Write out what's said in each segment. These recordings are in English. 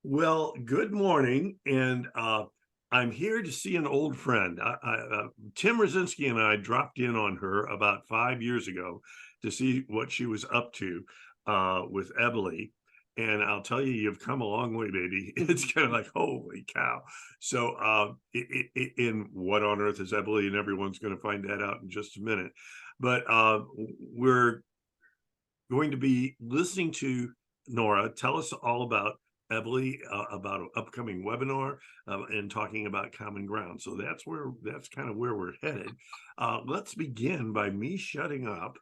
Well, good morning, and I'm here to see an old friend. Tim Rosinski and I dropped in on her about 5 years ago to see what she was up to with EBLI. And I'll tell you, you've come a long way, baby. It's kind of like, holy cow. So, in what on earth is EBLI? And everyone's going to find that out in just a minute. But we're going to be listening to Nora tell us all about EBLI, about an upcoming webinar, and talking about Common Ground. So that's kind of where we're headed. Let's begin by me shutting up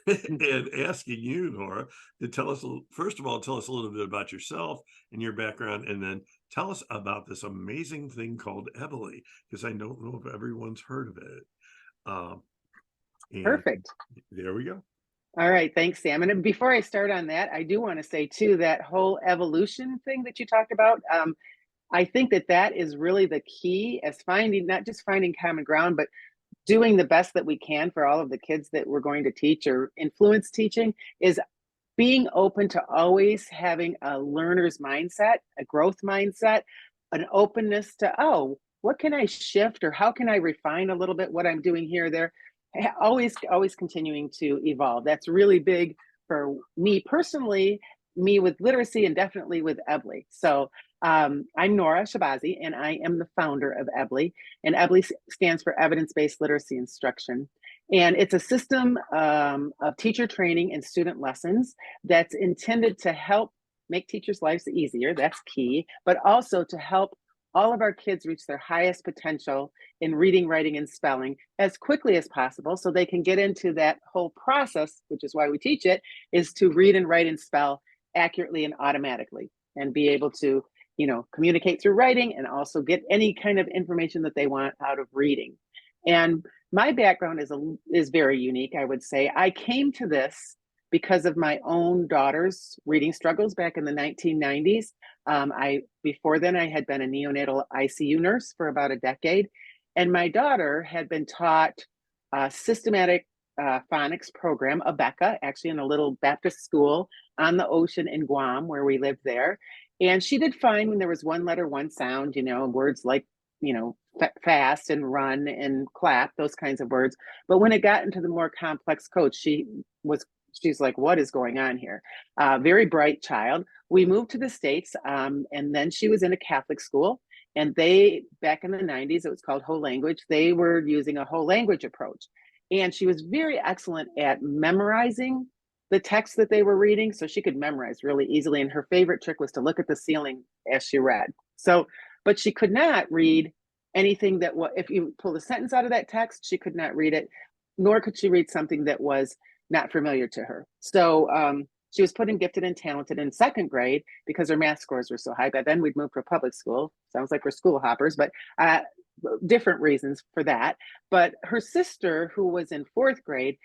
and asking you, Nora, to tell us, first of all, tell us a little bit about yourself and your background, and then tell us about this amazing thing called EBLI, because I don't know if everyone's heard of it. And Perfect. there we go. All right. Thanks, Sam. And before I start on that, I do want to say, too, that whole evolution thing that you talked about, I think that is really the key as finding, not just finding common ground, but doing the best that we can for all of the kids that we're going to teach or influence teaching is being open to always having a learner's mindset, a growth mindset, an openness to, oh, what can I shift or how can I refine a little bit what I'm doing here or there? Always continuing to evolve. That's really big for me personally, me with literacy, and definitely with EBLI. So I'm Nora Chahbazi, and I am the founder of EBLI. And EBLI stands for Evidence-Based Literacy Instruction. And it's a system of teacher training and student lessons that's intended to help make teachers' lives easier. That's key, but also to help all of our kids reach their highest potential in reading, writing, and spelling as quickly as possible so they can get into that whole process, which is why we teach it, is to read and write and spell accurately and automatically and be able to, communicate through writing and also get any kind of information that they want out of reading. And my background is very unique, I would say. I came to this because of my own daughter's reading struggles back in the 1990s. Before then, I had been a neonatal ICU nurse for about a decade, and my daughter had been taught a systematic phonics program, a BECA, actually in a little Baptist school on the ocean in Guam, where we lived there. And she did fine when there was one letter, one sound, words like, fast and run and clap, those kinds of words. But when it got into the more complex code, she's like, what is going on here? Very bright child. We moved to the States, and then she was in a Catholic school. And back in the 90s, it was called whole language. They were using a whole language approach. And she was very excellent at memorizing the text that they were reading. So she could memorize really easily. And her favorite trick was to look at the ceiling as she read. But she could not read anything if you pull a sentence out of that text, she could not read it, nor could she read something that was not familiar to her. So she was put in gifted and talented in second grade because her math scores were so high. By then we'd moved to a public school. Sounds like we're school hoppers, but different reasons for that. But her sister, who was in fourth grade,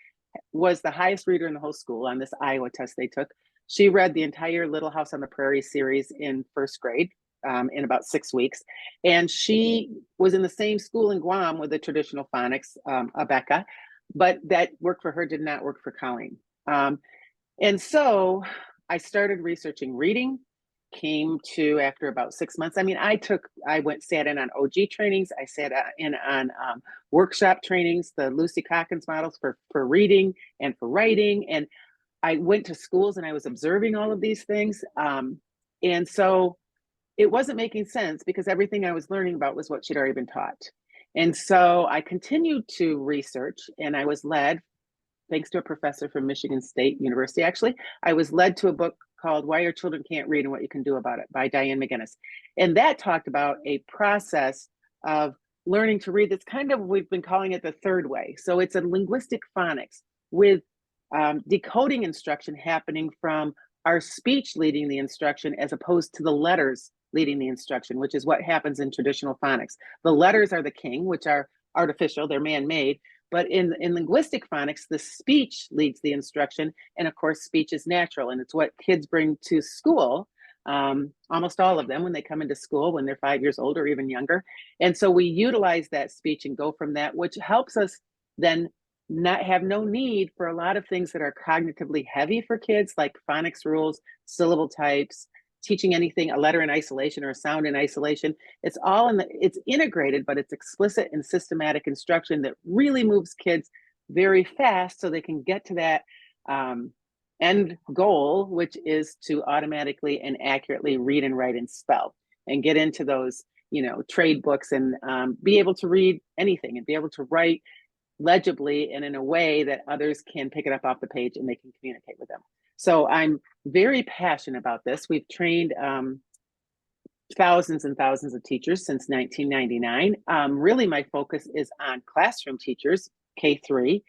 was the highest reader in the whole school on this Iowa test they took. She read the entire Little House on the Prairie series in first grade in about 6 weeks. And she was in the same school in Guam with the traditional phonics, Abeka, but that worked for her, did not work for Colleen. And so I started researching reading, came to after about 6 months. I mean, sat in on OG trainings. I sat in on workshop trainings, the Lucy Calkins models for reading and for writing. And I went to schools and I was observing all of these things. And so it wasn't making sense because everything I was learning about was what she'd already been taught. And so I continued to research, and I was led, thanks to a professor from Michigan State University, actually, I was led to a book called Why Your Children Can't Read and What You Can Do About It by Diane McGinnis. And that talked about a process of learning to read that's we've been calling it the third way. So it's a linguistic phonics with decoding instruction happening from our speech leading the instruction as opposed to the letters leading the instruction, which is what happens in traditional phonics. The letters are the king, which are artificial, they're man-made. But in linguistic phonics, the speech leads the instruction. And of course, speech is natural. And it's what kids bring to school, almost all of them, when they come into school, when they're 5 years old or even younger. And so we utilize that speech and go from that, which helps us then not have no need for a lot of things that are cognitively heavy for kids, like phonics rules, syllable types, teaching anything, a letter in isolation or a sound in isolation. It's all it's integrated, but it's explicit and systematic instruction that really moves kids very fast so they can get to that end goal, which is to automatically and accurately read and write and spell and get into those, trade books and be able to read anything and be able to write legibly and in a way that others can pick it up off the page and they can communicate with them. So I'm very passionate about this. We've trained thousands and thousands of teachers since 1999. Really, my focus is on classroom teachers, K-3.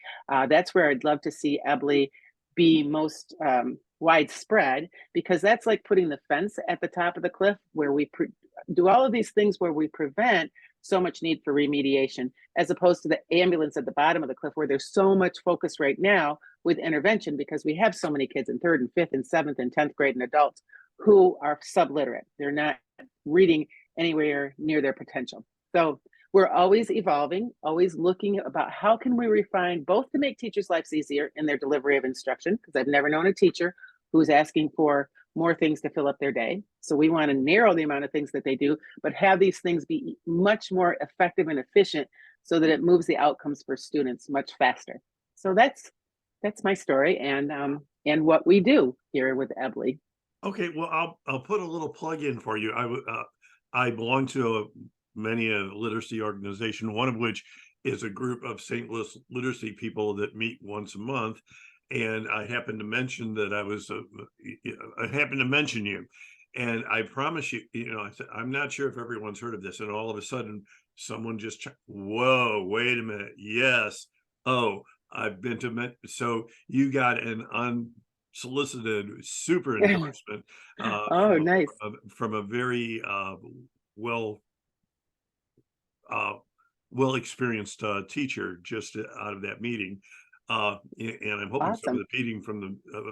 That's where I'd love to see EBLI be most widespread, because that's like putting the fence at the top of the cliff where we do all of these things where we prevent so much need for remediation, as opposed to the ambulance at the bottom of the cliff where there's so much focus right now with intervention because we have so many kids in 3rd and 5th and 7th and 10th grade and adults who are subliterate. They're not reading anywhere near their potential. So we're always evolving, always looking about how can we refine both to make teachers' lives easier in their delivery of instruction, because I've never known a teacher who's asking for more things to fill up their day. So we want to narrow the amount of things that they do, but have these things be much more effective and efficient so that it moves the outcomes for students much faster. So that's my story and what we do here with EBLI. Okay, well, I'll put a little plug in for you. I belong to many a literacy organization, one of which is a group of St. Louis literacy people that meet once a month. And I happened to mention that I happened to mention you. And I promise you, I said, I'm not sure if everyone's heard of this. And all of a sudden, someone just, whoa, wait a minute. Yes. Oh, I've been to, so you got an unsolicited super endorsement Oh, nice. from a very well experienced teacher just out of that meeting. And I'm hoping Awesome.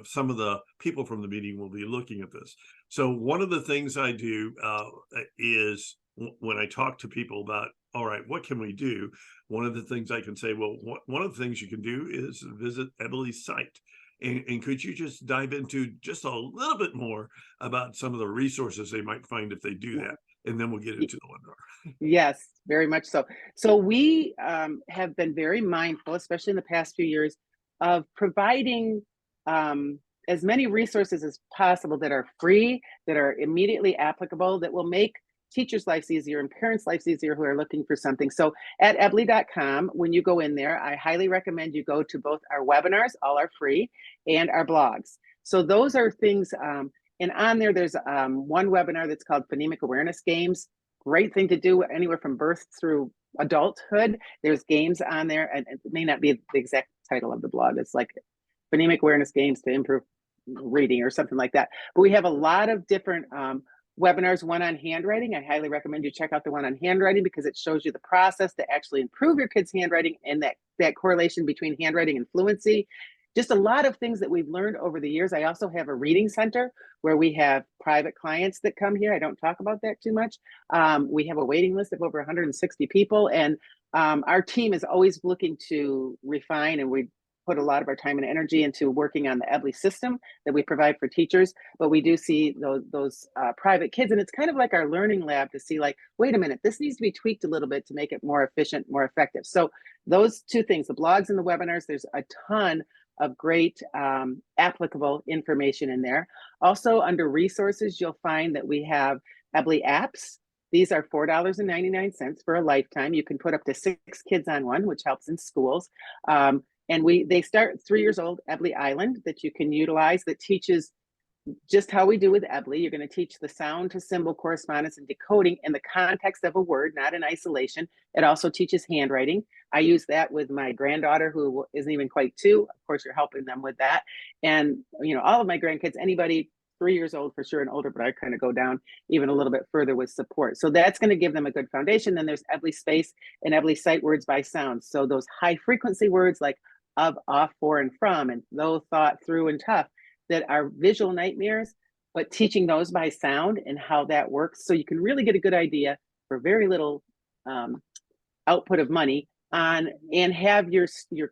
some of the people from the meeting will be looking at this. So one of the things I do is when I talk to people about, all right, what can we do? One of the things I can say, well, one of the things you can do is visit EBLI's site. And could you just dive into just a little bit more about some of the resources they might find if they do that? And then we'll get into the webinar. Yes, very much so. So we have been very mindful, especially in the past few years, of providing as many resources as possible that are free, that are immediately applicable, that will make teachers' lives easier and parents' lives easier who are looking for something. So at ebli.com, when you go in there, I highly recommend you go to both our webinars, all are free, and our blogs. So those are things, and on there, there's one webinar that's called Phonemic Awareness Games. Great thing to do anywhere from birth through adulthood. There's games on there, and it may not be the exact title of the blog. It's like Phonemic Awareness Games to improve reading or something like that. But we have a lot of different webinars, one on handwriting. I highly recommend you check out the one on handwriting because it shows you the process to actually improve your kids' handwriting and that correlation between handwriting and fluency. Just a lot of things that we've learned over the years. I also have a reading center where we have private clients that come here. I don't talk about that too much. We have a waiting list of over 160 people, and our team is always looking to refine, and we put a lot of our time and energy into working on the EBLI system that we provide for teachers. But we do see those private kids, and it's kind of like our learning lab to see, like, wait a minute, this needs to be tweaked a little bit to make it more efficient, more effective. So those two things, the blogs and the webinars, there's a ton of great applicable information in there. Also, under resources, you'll find that we have EBLI apps. These are $4.99 for a lifetime. You can put up to 6 kids on one, which helps in schools. And they start 3 years old, EBLI Island, that you can utilize, that teaches just how we do with EBLI. You're going to teach the sound to symbol correspondence and decoding in the context of a word, not in isolation. It also teaches handwriting. I use that with my granddaughter, who isn't even quite 2. Of course, you're helping them with that. And, all of my grandkids, anybody 3 years old for sure and older, but I kind of go down even a little bit further with support. So that's going to give them a good foundation. Then there's EBLI Space and EBLI Sight Words by Sound. So those high frequency words like of, off, for, and from, and though, thought, through, and tough, that are visual nightmares, but teaching those by sound and how that works. So you can really get a good idea for very little output of money on, and have your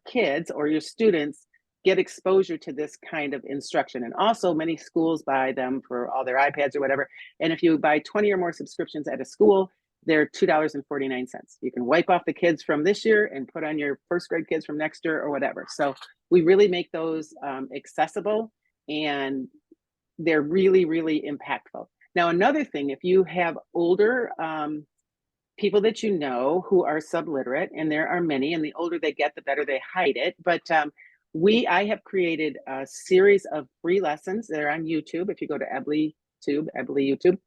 kids or your students get exposure to this kind of instruction. And also many schools buy them for all their iPads or whatever. And if you buy 20 or more subscriptions at a school, they're $2.49. You can wipe off the kids from this year and put on your first grade kids from next year or whatever. So we really make those accessible, and they're really, really impactful. Now, another thing, if you have older people that you know who are subliterate, and there are many, and the older they get, the better they hide it. But I have created a series of free lessons that are on YouTube. If you go to EBLI YouTube,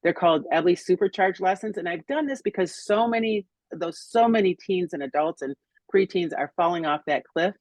they're called EBLI Supercharged Lessons. And I've done this because so many teens and adults and preteens are falling off that cliff.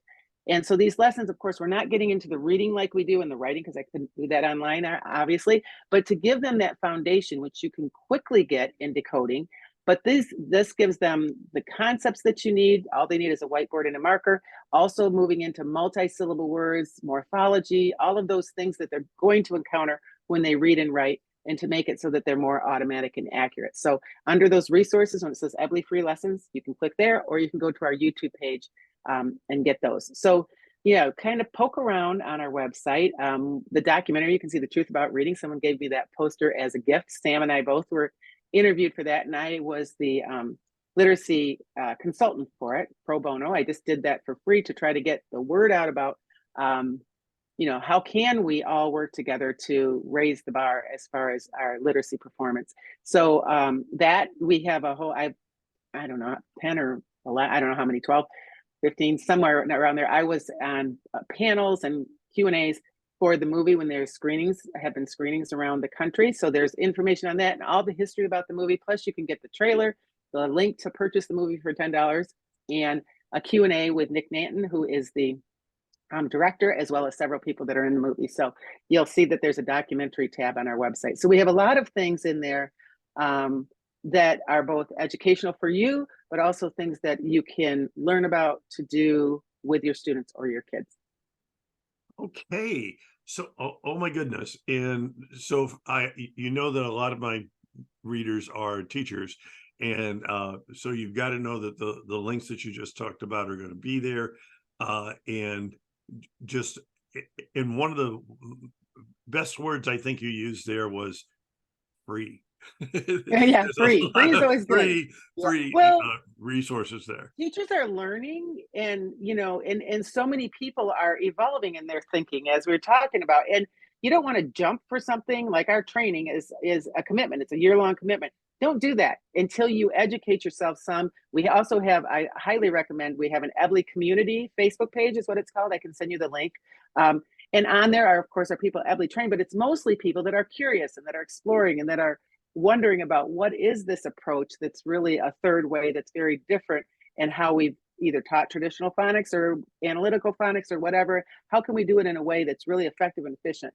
And so these lessons, of course, we're not getting into the reading like we do in the writing, because I couldn't do that online, obviously, but to give them that foundation, which you can quickly get in decoding. But this gives them the concepts that you need. All they need is a whiteboard and a marker. Also moving into multi-syllable words, morphology, all of those things that they're going to encounter when they read and write, and to make it so that they're more automatic and accurate. So under those resources, when it says EBLI free lessons, you can click there, or you can go to our YouTube page and get those. So, kind of poke around on our website. The documentary, you can see the truth about reading. Someone gave me that poster as a gift. Sam and I both were interviewed for that, and I was the literacy consultant for it, pro bono. I just did that for free to try to get the word out about, how can we all work together to raise the bar as far as our literacy performance. So that we have a whole, I don't know, 10 or 11, I don't know how many, 12, 15, somewhere around there. I was on panels and Q&As for the movie when there's screenings, have been screenings around the country. So there's information on that and all the history about the movie. Plus you can get the trailer, the link to purchase the movie for $10, and a Q&A with Nick Nanton, who is the director, as well as several people that are in the movie. So you'll see that there's a documentary tab on our website. So we have a lot of things in there that are both educational for you, but also things that you can learn about to do with your students or your kids. Okay. So, oh my goodness. And so you know that a lot of my readers are teachers. And so you've got to know that the links that you just talked about are going to be there. And just in one of the best words I think you used there was free. Yeah, free. Free is always free, good. free Well, resources there. teachers are learning, and and so many people are evolving in their thinking, as we're talking about. And you don't want to jump for something. Like our training is a commitment. It's a year-long commitment. Don't do that until you educate yourself some. We also have, I highly recommend, we have an EBLI community Facebook page is what it's called. I can send you the link. And on there are, of course, are people EBLI trained, but it's mostly people that are curious and that are exploring and that are wondering about what is this approach that's really a third way that's very different, and how we've either taught traditional phonics or analytical phonics or whatever. How can we do it in a way that's really effective and efficient?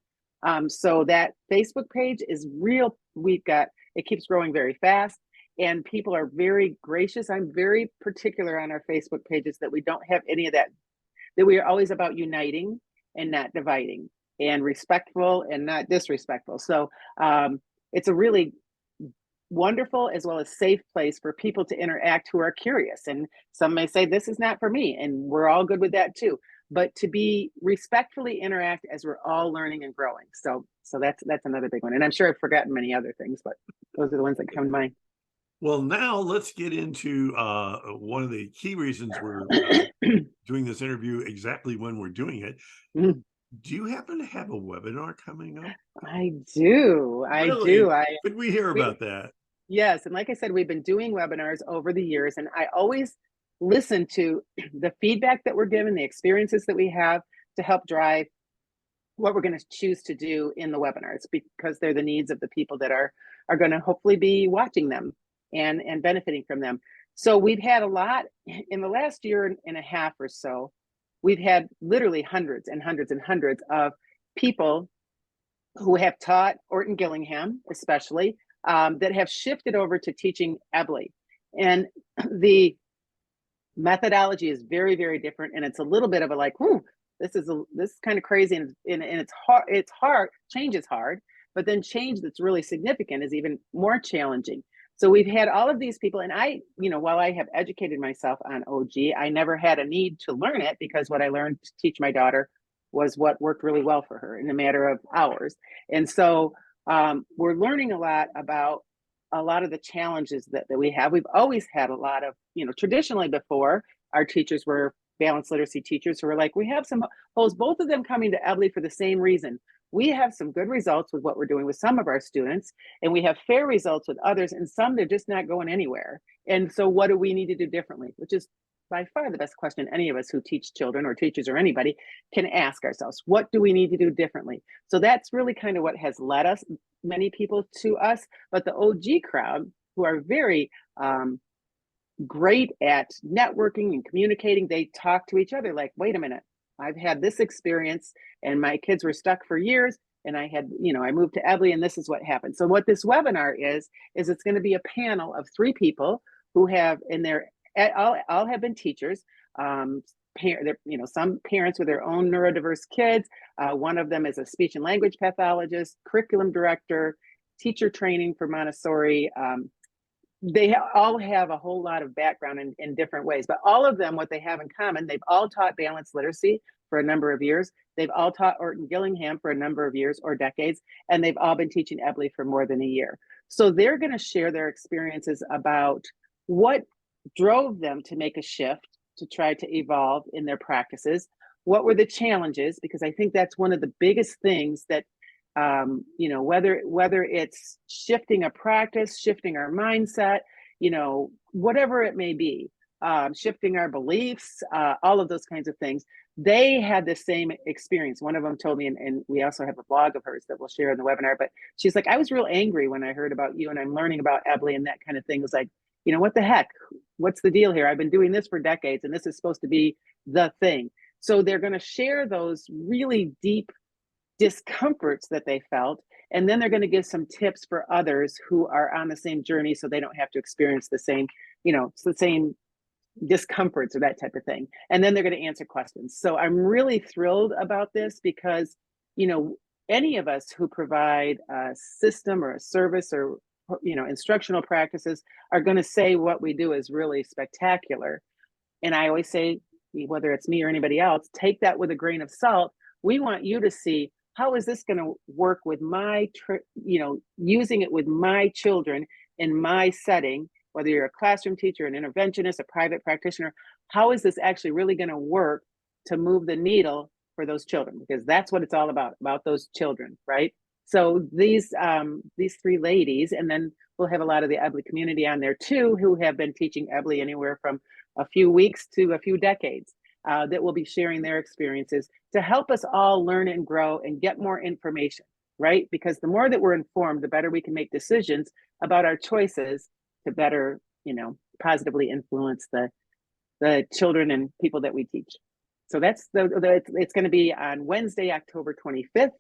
So that Facebook page is real. It keeps growing very fast, and people are very gracious. I'm very particular on our Facebook pages that we don't have any of that, that we are always about uniting and not dividing, and respectful and not disrespectful. So it's a really wonderful as well as safe place for people to interact who are curious. And some may say, this is not for me, and we're all good with that too. But to be respectfully interact as we're all learning and growing. So that's another big one. And I'm sure I've forgotten many other things, but those are the ones that come to mind. Well, now let's get into one of the key reasons we're doing this interview exactly when we're doing it. Mm. Do you happen to have a webinar coming up? I do. Really? I do. Could we hear about that? Yes. And like I said, we've been doing webinars over the years, and I always listen to the feedback that we're given, the experiences that we have, to help drive what we're going to choose to do in the webinars, because they're the needs of the people that are going to hopefully be watching them and benefiting from them. So we've had a lot in the last year and a half or so. We've had literally hundreds and hundreds and hundreds of people who have taught Orton Gillingham, especially, that have shifted over to teaching EBLI. And the methodology is very, very different. And it's a little bit of a like, this is kind of crazy. And it's hard. It's hard. Change is hard, but then change that's really significant is even more challenging. So we've had all of these people, and I, while I have educated myself on OG, I never had a need to learn it because what I learned to teach my daughter was what worked really well for her in a matter of hours. And so we're learning a lot about a lot of the challenges that we have. We've always had a lot of, traditionally before, our teachers were balanced literacy teachers who were like, we have some holes, both of them coming to EBLI for the same reason. We have some good results with what we're doing with some of our students, and we have fair results with others, and some they're just not going anywhere. And so what do we need to do differently? Which is by far the best question any of us who teach children or teachers or anybody can ask ourselves. What do we need to do differently? So that's really kind of what has led us, many people, to us. But the OG crowd, who are very great at networking and communicating, they talk to each other like, wait a minute, I've had this experience and my kids were stuck for years, and I had, I moved to EBLI and this is what happened. So what this webinar is it's going to be a panel of 3 people who have in their, all have been teachers, some parents with their own neurodiverse kids. One of them is a speech and language pathologist, curriculum director, teacher training for Montessori. They all have a whole lot of background in different ways, but all of them, what they have in common, they've all taught balanced literacy for a number of years. They've all taught Orton Gillingham for a number of years or decades, and they've all been teaching EBLI for more than a year. So they're going to share their experiences about what drove them to make a shift to try to evolve in their practices. What were the challenges? Because I think that's one of the biggest things that whether it's shifting a practice, shifting our mindset, whatever it may be, shifting our beliefs, all of those kinds of things. They had the same experience. One of them told me, and we also have a blog of hers that we'll share in the webinar, but she's like, I was real angry when I heard about you and I'm learning about EBLI and that kind of thing. It was like, what the heck? What's the deal here? I've been doing this for decades and this is supposed to be the thing. So they're going to share those really deep discomforts that they felt, and then they're going to give some tips for others who are on the same journey so they don't have to experience the same discomforts or that type of thing. And then they're going to answer questions. So I'm really thrilled about this because any of us who provide a system or a service or instructional practices are going to say what we do is really spectacular. And I always say, whether it's me or anybody else, take that with a grain of salt. We want you to see, how is this going to work with using it with my children in my setting, whether you're a classroom teacher, an interventionist, a private practitioner, how is this actually really going to work to move the needle for those children? Because that's what it's all about those children, right? So these 3 ladies, and then we'll have a lot of the EBLI community on there too, who have been teaching EBLI anywhere from a few weeks to a few decades. That will be sharing their experiences to help us all learn and grow and get more information, right? Because the more that we're informed, the better we can make decisions about our choices to better, positively influence the children and people that we teach. So that's it's going to be on Wednesday, October 25th.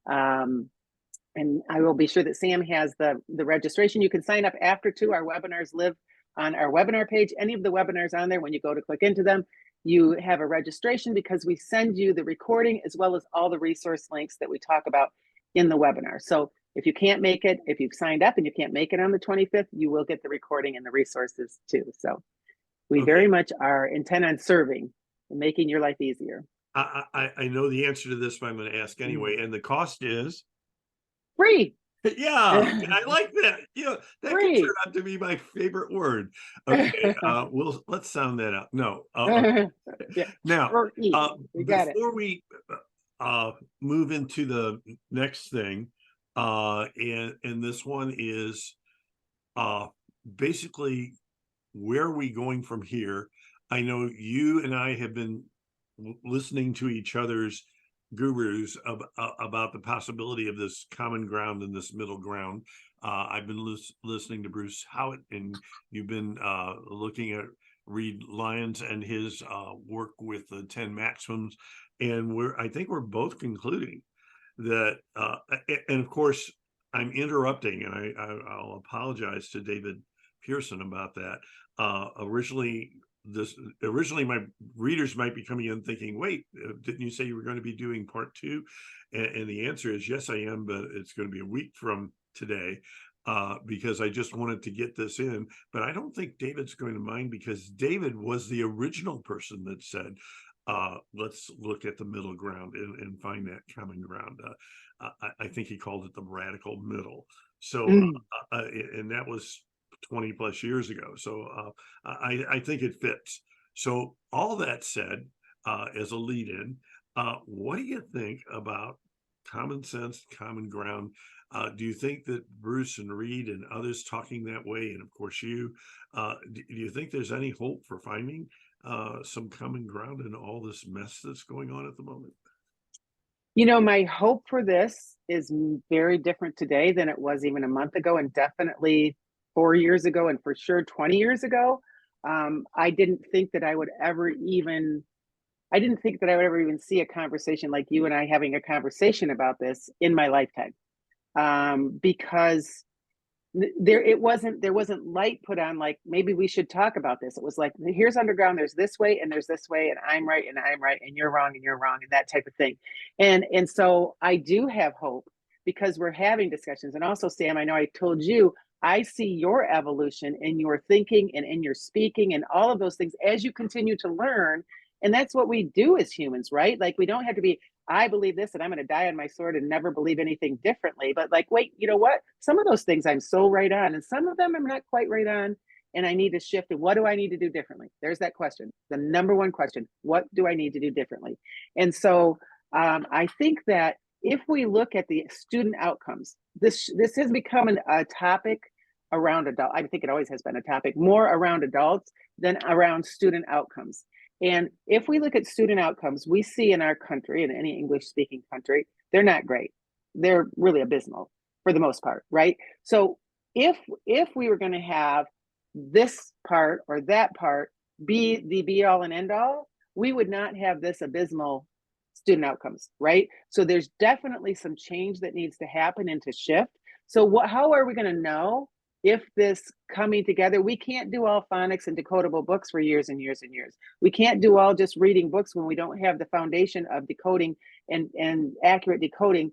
And I will be sure that Sam has the registration. You can sign up after too. Our webinars live on our webinar page. Any of the webinars on there, when you go to click into them, you have a registration because we send you the recording as well as all the resource links that we talk about in the webinar. So if you can't make it, if you've signed up and you can't make it on the 25th, you will get the recording and the resources too. So we very much are intent on serving and making your life easier. I know the answer to this, but I'm going to ask anyway. And the cost is free. Yeah, I like that. That could Free. turn out to be my favorite word. Okay, let's sound that out. No, yeah. Now, before we move into the next thing, and this one is basically, where are we going from here? I know you and I have been listening to each other's gurus about the possibility of this common ground and this middle ground. I've been listening to Bruce Howitt, and you've been looking at Reed Lyons and his work with the 10 maxims, and I think we're both concluding that, and of course I'm interrupting, and I'll apologize to David Pearson about that. Originally, this originally, my readers might be coming in thinking, wait, didn't you say you were going to be doing part two? And the answer is yes, I am, but it's going to be a week from today, because I just wanted to get this in. But I don't think David's going to mind, because David was the original person that said, let's look at the middle ground and find that common ground. I think he called it the radical middle. So, and that was 20 plus years ago. So I think it fits. So all that said, as a lead in, what do you think about common sense, common ground? Do you think that Bruce and Reed and others talking that way, and of course you, do you think there's any hope for finding some common ground in all this mess that's going on at the moment? You know, my hope for this is very different today than it was even a month ago, and definitely 4 years ago, and for sure 20 years ago. I didn't think that I would ever even, I didn't think that I would ever even see a conversation like you and I having a conversation about this in my lifetime. Because there wasn't light put on like maybe we should talk about this. It was like, here's underground, there's this way and there's this way, and I'm right and I'm right and you're wrong and you're wrong, and that type of thing. And so I do have hope because we're having discussions. And also, Sam, I know I told you, I see your evolution in your thinking and in your speaking and all of those things as you continue to learn. And that's what we do as humans, right? Like, we don't have to be, I believe this and I'm going to die on my sword and never believe anything differently. But like, wait, you know what? Some of those things I'm so right on, and some of them I'm not quite right on, and I need to shift. And what do I need to do differently? There's that question, the number one question: what do I need to do differently? And so I think that if we look at the student outcomes, this has become a topic around adult. I think it always has been a topic more around adults than around student outcomes. And if we look at student outcomes, we see in our country, in any English speaking country, they're not great. They're really abysmal for the most part, right? So if we were going to have this part or that part be the be all and end all, we would not have this abysmal student outcomes, right? So there's definitely some change that needs to happen and to shift. So how are we going to know if this coming together? We can't do all phonics and decodable books for years and years and years. We can't do all just reading books when we don't have the foundation of decoding and accurate decoding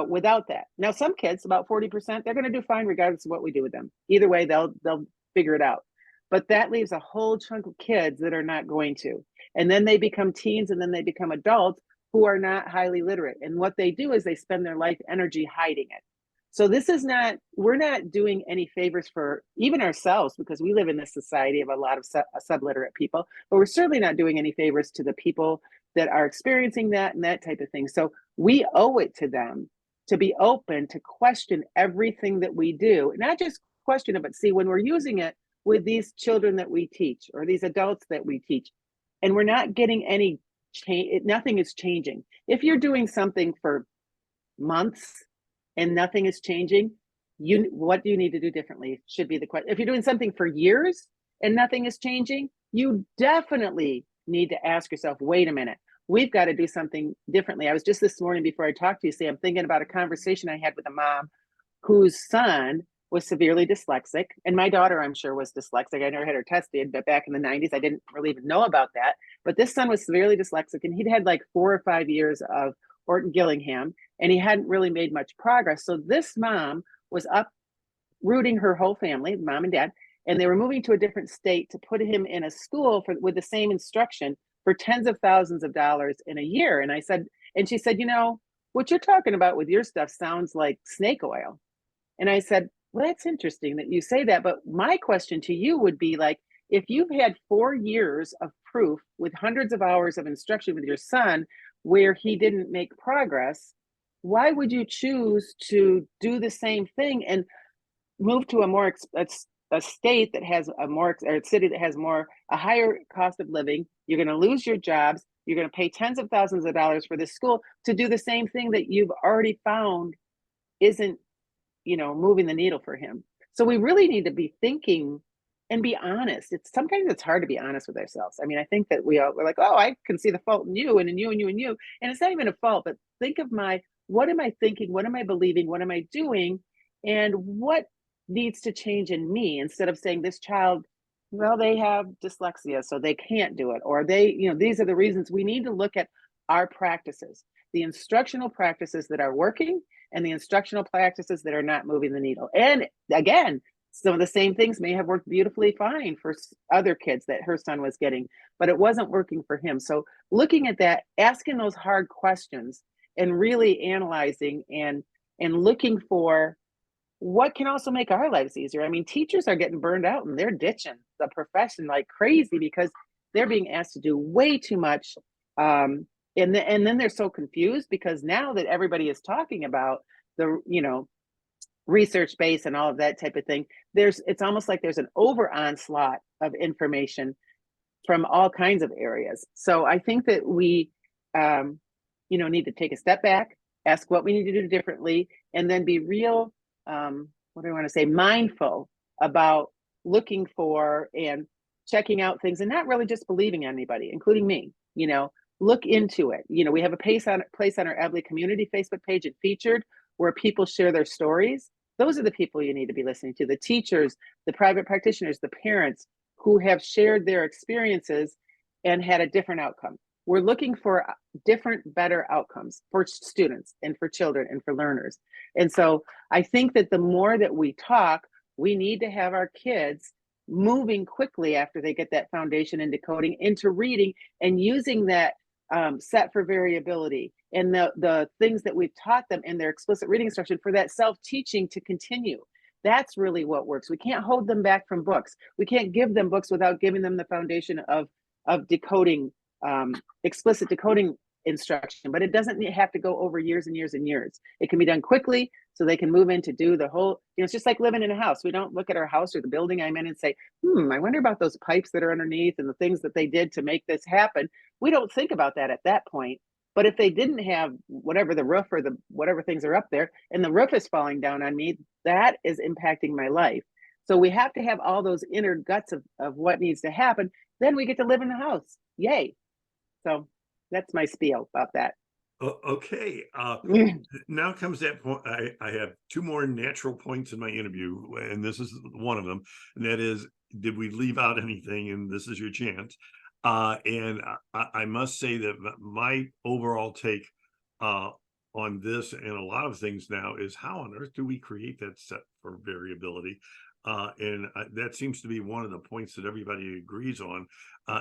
without that. Now, some kids, about 40%, they're going to do fine regardless of what we do with them. Either way, they'll figure it out. But that leaves a whole chunk of kids that are not going to. And then they become teens, and then they become adults who are not highly literate. And what they do is they spend their life energy hiding it. So this is not, we're not doing any favors for even ourselves, because we live in this society of a lot of subliterate people, but we're certainly not doing any favors to the people that are experiencing that and that type of thing. So we owe it to them to be open to question everything that we do, not just question it, but see when we're using it with these children that we teach or these adults that we teach, and we're not getting any change, nothing is changing. If you're doing something for months and nothing is changing, what do you need to do differently should be the question. If you're doing something for years and nothing is changing, you definitely need to ask yourself, wait a minute, we've got to do something differently. I was just this morning before I talked to you, Sam, thinking about a conversation I had with a mom whose son was severely dyslexic. And my daughter, I'm sure, was dyslexic. I never had her tested, but back in the 90s, I didn't really even know about that. But this son was severely dyslexic, and he'd had like 4 or 5 years of Orton Gillingham, and he hadn't really made much progress. So this mom was uprooting her whole family, mom and dad, and they were moving to a different state to put him in a school with the same instruction for tens of thousands of dollars in a year. And I said, and she said, you know, what you're talking about with your stuff sounds like snake oil. And I said, well, that's interesting that you say that. But my question to you would be like, if you've had 4 years of proof with hundreds of hours of instruction with your son where he didn't make progress, why would you choose to do the same thing and move to a state that has or a city that has a higher cost of living? You're going to lose your jobs. You're going to pay tens of thousands of dollars for this school to do the same thing that you've already found isn't, moving the needle for him. So we really need to be thinking and be honest. Sometimes it's hard to be honest with ourselves. I mean, I think that we're like, oh, I can see the fault in you and in you and you and you. And it's not even a fault, but think of what am I thinking? What am I believing? What am I doing? And what needs to change in me, instead of saying this child Well, they have dyslexia, so they can't do it, or these are the reasons. We need to look at our practices, the instructional practices that are working and the instructional practices that are not moving the needle. And again, some of the same things may have worked beautifully fine for other kids that her son was getting, but it wasn't working for him. So looking at that, asking those hard questions and really analyzing and looking for what can also make our lives easier. I mean, teachers are getting burned out and they're ditching the profession like crazy because they're being asked to do way too much. And then they're so confused because now that everybody is talking about the, research base and all of that type of thing, it's almost like there's an over onslaught of information from all kinds of areas. So I think that we, need to take a step back, ask what we need to do differently, and then be real, what do I want to say, mindful about looking for and checking out things and not really just believing anybody, including me, look into it. We have a place on our EBLI community Facebook page and featured where people share their stories. Those are the people you need to be listening to, the teachers, the private practitioners, the parents who have shared their experiences and had a different outcome. We're looking for different, better outcomes for students and for children and for learners. And so I think that the more that we talk, we need to have our kids moving quickly after they get that foundation in decoding into reading and using that set for variability and the things that we've taught them in their explicit reading instruction for that self-teaching to continue. That's really what works. We can't hold them back from books. We can't give them books without giving them the foundation of decoding, explicit decoding instruction, but it doesn't have to go over years and years and years. It can be done quickly so they can move in to do the whole, it's just like living in a house. We don't look at our house or the building I'm in and say, I wonder about those pipes that are underneath and the things that they did to make this happen. We don't think about that at that point. But if they didn't have whatever the roof or the whatever things are up there and the roof is falling down on me, that is impacting my life. So we have to have all those inner guts of what needs to happen. Then we get to live in the house. Yay. So that's my spiel about that. Okay. Now comes that point. I have two more natural points in my interview, and this is one of them. And that is, did we leave out anything? And this is your chance. And I must say that my overall take on this and a lot of things now is how on earth do we create that set for variability? And that seems to be one of the points that everybody agrees on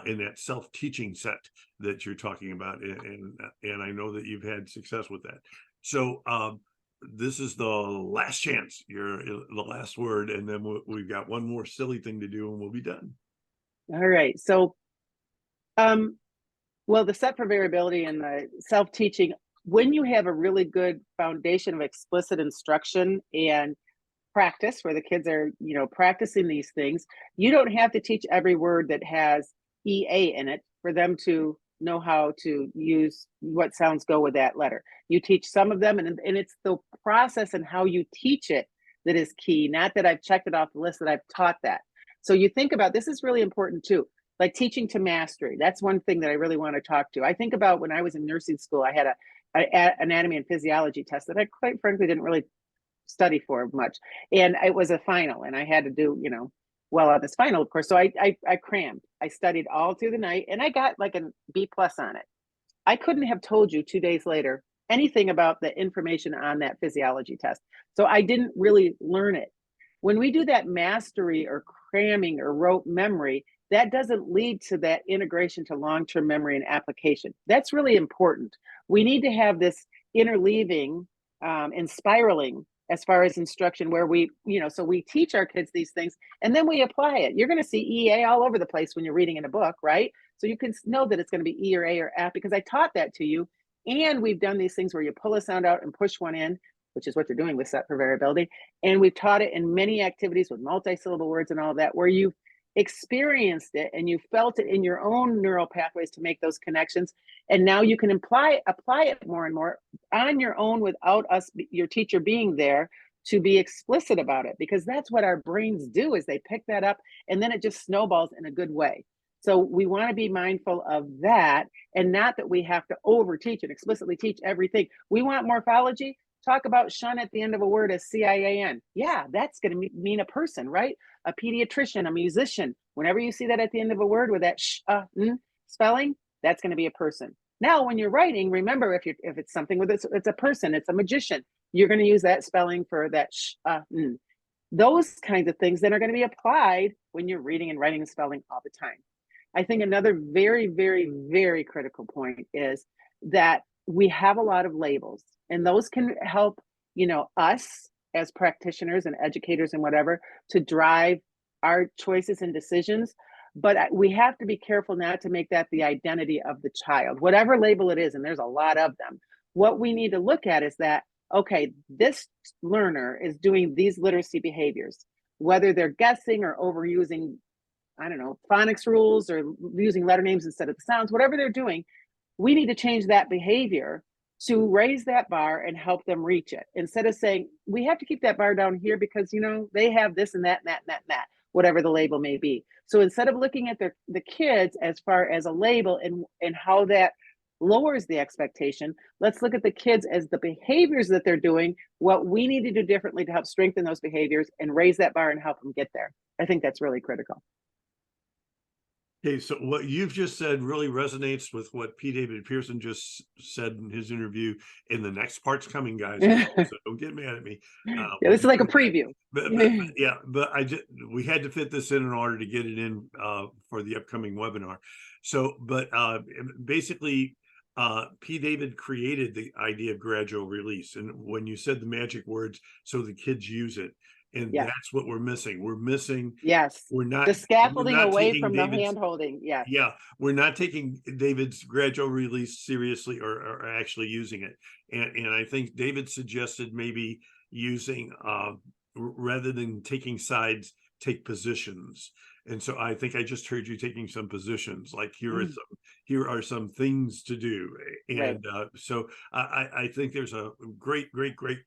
in that self-teaching set that you're talking about. And I know that you've had success with that. So this is the last chance. You're the last word. And then we've got one more silly thing to do and we'll be done. All right. So, well, the set for variability and the self-teaching, when you have a really good foundation of explicit instruction and practice where the kids are, practicing these things, you don't have to teach every word that has EA in it for them to know how to use what sounds go with that letter. You teach some of them, and it's the process and how you teach it that is key, not that I've checked it off the list that I've taught that. So you think about, this is really important too, like teaching to mastery. That's one thing that I really want to talk to. I think about when I was in nursing school, I had a anatomy and physiology test that I quite frankly didn't really study for much, and it was a final and I had to do well on this final, of course. So I crammed. I studied all through the night and I got like a B+ on it. I couldn't have told you 2 days later anything about the information on that physiology test, so I didn't really learn it. When we do that mastery or cramming or rote memory, that doesn't lead to that integration to long-term memory and application. That's really important. We need to have this interleaving and spiraling as far as instruction where we, so we teach our kids these things and then we apply it. You're going to see EA all over the place when you're reading in a book, right? So you can know that it's going to be E or A or F because I taught that to you. And we've done these things where you pull a sound out and push one in, which is what you're doing with set for variability. And we've taught it in many activities with multi-syllable words and all of that, where you've experienced it and you felt it in your own neural pathways to make those connections. And now you can apply it more and more on your own without your teacher being there to be explicit about it, because that's what our brains do, is they pick that up and then it just snowballs in a good way. So we want to be mindful of that, and not that we have to over teach and explicitly teach everything. We want morphology. Talk about shun at the end of a word as CIAN. Yeah, that's going to mean a person, right? A pediatrician, a musician, Whenever you see that at the end of a word with that spelling, that's going to be a person. Now, when you're writing, remember if it's something with it's a person, it's a magician, you're going to use that spelling for that those kinds of things that are going to be applied when you're reading and writing and spelling all the time. I think another very, very, very critical point is that we have a lot of labels, and those can help, us as practitioners and educators and whatever to drive our choices and decisions. But we have to be careful not to make that the identity of the child, whatever label it is, and there's a lot of them. What we need to look at is that, okay, this learner is doing these literacy behaviors, whether they're guessing or overusing, I don't know, phonics rules or using letter names instead of the sounds, whatever they're doing, we need to change that behavior to raise that bar and help them reach it. Instead of saying, we have to keep that bar down here because, they have this and that and that and that and that, whatever the label may be. So instead of looking at the kids as far as a label and how that lowers the expectation, let's look at the kids as the behaviors that they're doing, what we need to do differently to help strengthen those behaviors and raise that bar and help them get there. I think that's really critical. Okay, so what you've just said really resonates with what P. David Pearson just said in his interview. In the next part's coming, guys, so don't get mad at me. Yeah, this is like a preview. But we had to fit this in order to get it in for the upcoming webinar. So, but basically, P. David created the idea of gradual release, and when you said the magic words, so the kids use it. And that's what we're missing. We're missing. Yes. We're not the scaffolding away from David's, the hand holding. Yeah. Yeah. We're not taking David's gradual release seriously or actually using it. And I think David suggested maybe using rather than taking sides, take positions. And so I think I just heard you taking some positions, like here are some things to do. And so I think there's a great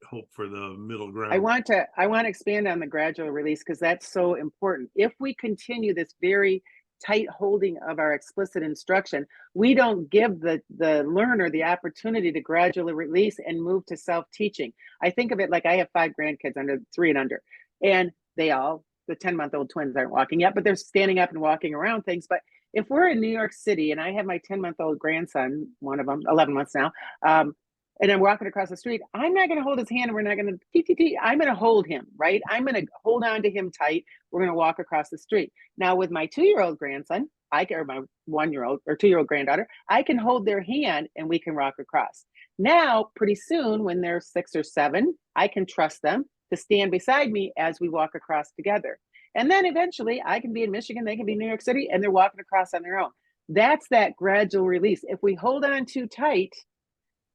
hope for the middle ground. I want to expand on the gradual release because that's so important. If we continue this very tight holding of our explicit instruction, we don't give the learner the opportunity to gradually release and move to self-teaching. I think of it like I have 5 grandkids under 3 and under, and the 10-month-old twins aren't walking yet, but they're standing up and walking around things. But if we're in New York City and I have my 10-month-old grandson, one of them, 11 months now, and I'm walking across the street, I'm not going to hold his hand and we're not going to, I'm going to hold him, right? I'm going to hold on to him tight. We're going to walk across the street. Now with my 2-year-old grandson, or my 1-year-old or 2-year-old granddaughter, I can hold their hand and we can walk across. Now, pretty soon when they're 6 or 7, I can trust them to stand beside me as we walk across together. And then eventually I can be in Michigan, they can be in New York City, and they're walking across on their own. That's that gradual release. If we hold on too tight,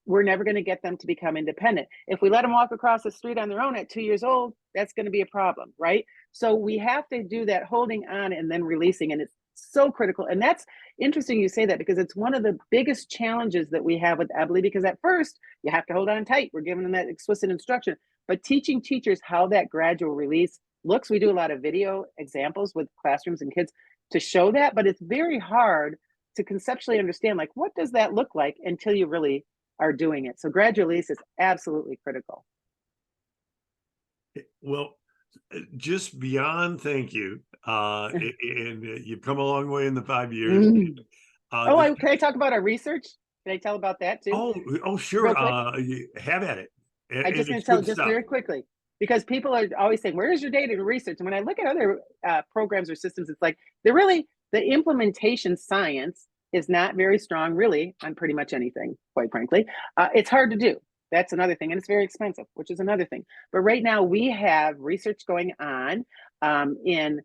we're never going to get them to become independent. If we let them walk across the street on their own at 2 years old, that's going to be a problem, right? So we have to do that holding on and then releasing. And it's so critical. And that's interesting you say that because it's one of the biggest challenges that we have with EBLI, because at first you have to hold on tight. We're giving them that explicit instruction, but teaching teachers how that gradual release looks. We do a lot of video examples with classrooms and kids to show that, but it's very hard to conceptually understand, like, what does that look like until you really are doing it. So gradual release is absolutely critical. Well, just beyond thank you. And you've come a long way in the 5 years. Can I talk about our research? Can I tell about that too? Oh, sure. Have at it. I'm just going to tell just very quickly, because people are always saying, where is your data to research? And when I look at other programs or systems, it's like the implementation science is not very strong really on pretty much anything, quite frankly. It's hard to do. That's another thing. And it's very expensive, which is another thing. But right now we have research going on in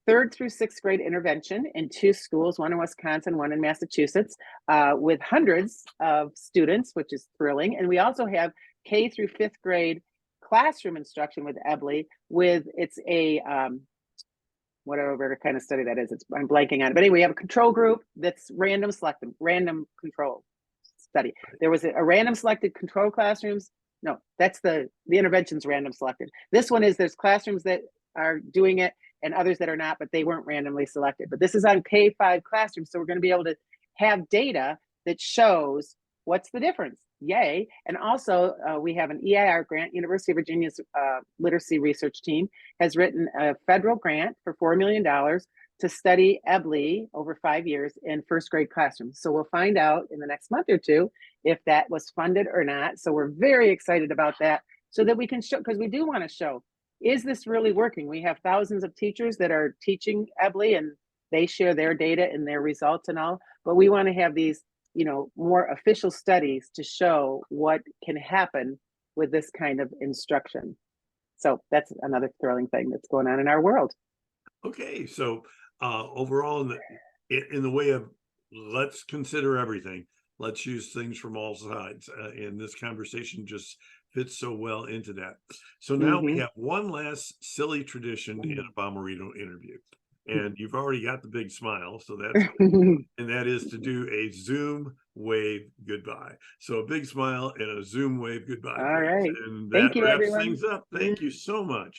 3rd through 6th grade intervention in 2 schools, one in Wisconsin, one in Massachusetts, with hundreds of students, which is thrilling. And we also have K through 5th grade classroom instruction with EBLI it's a, whatever kind of study that is, I'm blanking on it. But anyway, we have a control group that's random control study. There was a random selected control classrooms. No, that's the intervention's random selected. This one is there's classrooms that are doing it and others that are not, but they weren't randomly selected. But this is on K-5 classrooms. So we're going to be able to have data that shows what's the difference. Yay. And also we have an EIR grant. University of Virginia's literacy research team has written a federal grant for $4 million to study EBLI over 5 years in first grade classrooms. So we'll find out in the next month or two if that was funded or not. So we're very excited about that, so that we can show, because we do want to show, is this really working? We have thousands of teachers that are teaching EBLI and they share their data and their results and all, but we want to have these, more official studies to show what can happen with this kind of instruction. So that's another thrilling thing that's going on in our world. Okay, so overall, in the way of, let's consider everything. Let's use things from all sides, and this conversation just fits so well into that. So now we have one last silly tradition in a Bommarito interview, and you've already got the big smile, so that's good. And that is to do a Zoom wave goodbye. So a big smile and a Zoom wave goodbye. All right. And Thank that you, wraps everyone. things up. Thank you so much.